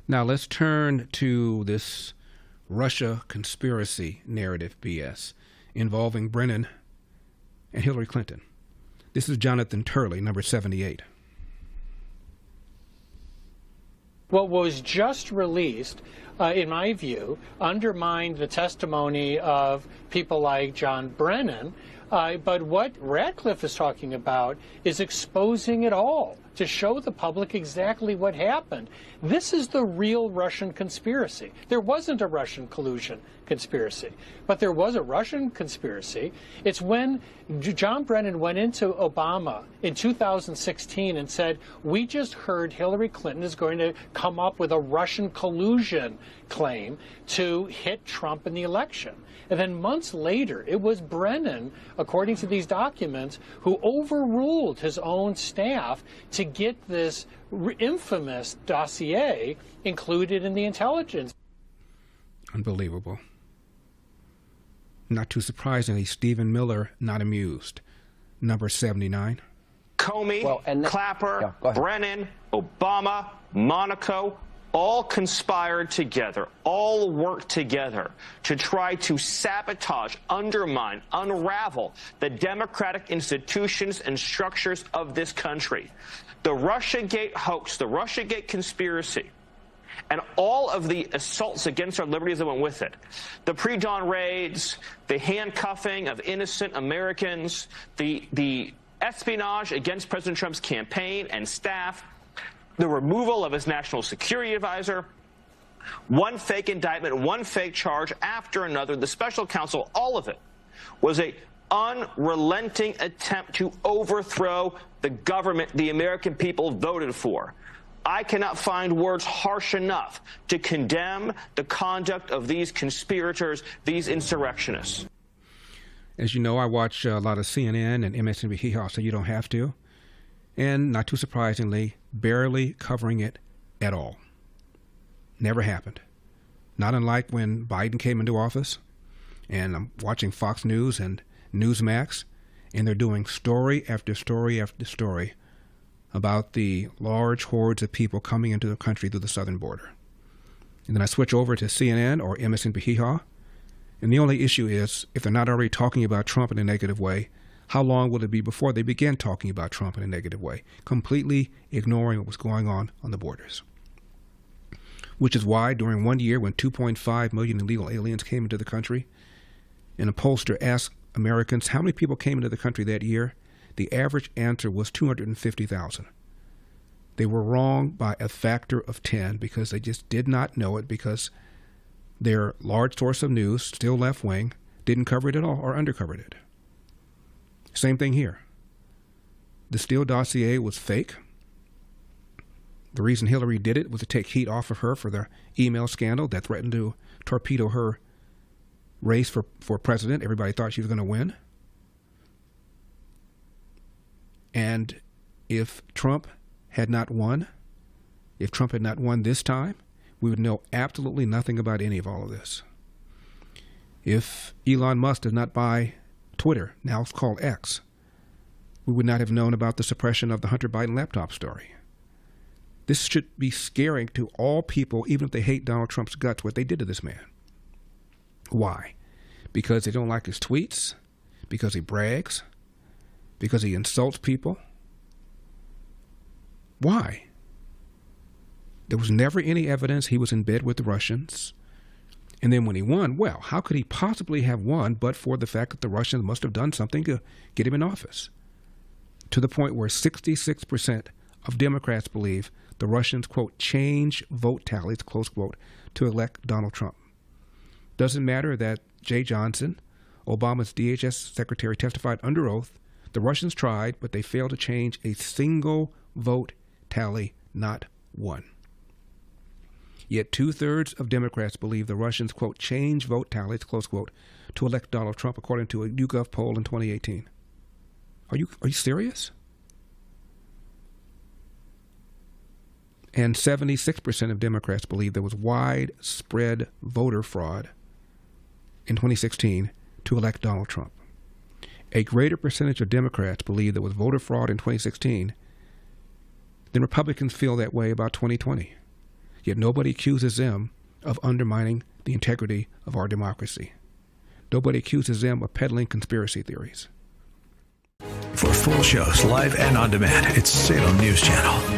Now let's turn to this Russia conspiracy narrative BS involving Brennan and Hillary Clinton. This is Jonathan Turley, number 78. What was just released, in my view, undermined the testimony of people like John Brennan. But what Radcliffe is talking about is exposing it all to show the public exactly what happened. This is the real Russian conspiracy. There wasn't a Russian collusion conspiracy, but there was a Russian conspiracy. It's when John Brennan went into Obama in 2016 and said, we just heard Hillary Clinton is going to come up with a Russian collusion claim to hit Trump in the election. And then months later, it was Brennan, according to these documents, who overruled his own staff to get this infamous dossier included in the intelligence. Unbelievable. Not too surprisingly, Stephen Miller not amused. Number 79. Comey, Clapper, Brennan, Obama, Monaco, all conspired together, all worked together to try to sabotage, undermine, unravel the democratic institutions and structures of this country. The Russiagate hoax, the Russiagate conspiracy, and all of the assaults against our liberties that went with it, the pre-dawn raids, the handcuffing of innocent Americans, the espionage against President Trump's campaign and staff, the removal of his national security advisor, one fake indictment, one fake charge after another, the special counsel, all of it was a unrelenting attempt to overthrow the government the American people voted for. I cannot find words harsh enough to condemn the conduct of these conspirators, these insurrectionists. As you know, I watch a lot of CNN and MSNBC, so you don't have to. And not too surprisingly, barely covering it at all. Never happened. Not unlike when Biden came into office, and I'm watching Fox News and Newsmax, and they're doing story after story after story about the large hordes of people coming into the country through the southern border. And then I switch over to CNN or MSNBC, and the only issue is, if they're not already talking about Trump in a negative way, how long will it be before they begin talking about Trump in a negative way, completely ignoring what was going on the borders? Which is why during 1 year when 2.5 million illegal aliens came into the country, and a pollster asked Americans how many people came into the country that year, the average answer was 250,000. They were wrong by a factor of 10 because they just did not know it, because their large source of news, still left-wing, didn't cover it at all or undercovered it. Same thing here. The Steele dossier was fake. The reason Hillary did it was to take heat off of her for the email scandal that threatened to torpedo her race for president. Everybody thought she was going to win. And if Trump had not won this time, we would know absolutely nothing about any of all of this. If Elon Musk did not buy Twitter, now it's called X, we would not have known about the suppression of the Hunter Biden laptop story. This should be scaring to all people, even if they hate Donald Trump's guts, what they did to this man. Why? Because they don't like his tweets? Because he brags? Because he insults people? Why? There was never any evidence he was in bed with the Russians. And then when he won, well, how could he possibly have won but for the fact that the Russians must have done something to get him in office? To the point where 66% of Democrats believe the Russians, quote, change vote tallies, close quote, to elect Donald Trump. Doesn't matter that Jay Johnson, Obama's DHS secretary, testified under oath. The Russians tried, but they failed to change a single vote tally, not one. Yet 2/3 of Democrats believe the Russians, quote, change vote tallies, close quote, to elect Donald Trump, according to a YouGov poll in 2018. Are you serious? And 76% of Democrats believe there was widespread voter fraud in 2016 to elect Donald Trump. A greater percentage of Democrats believe there was voter fraud in 2016 than Republicans feel that way about 2020. yet nobody accuses them of undermining the integrity of our democracy. Nobody accuses them of peddling conspiracy theories. For full shows, live and on demand, it's Salem News Channel.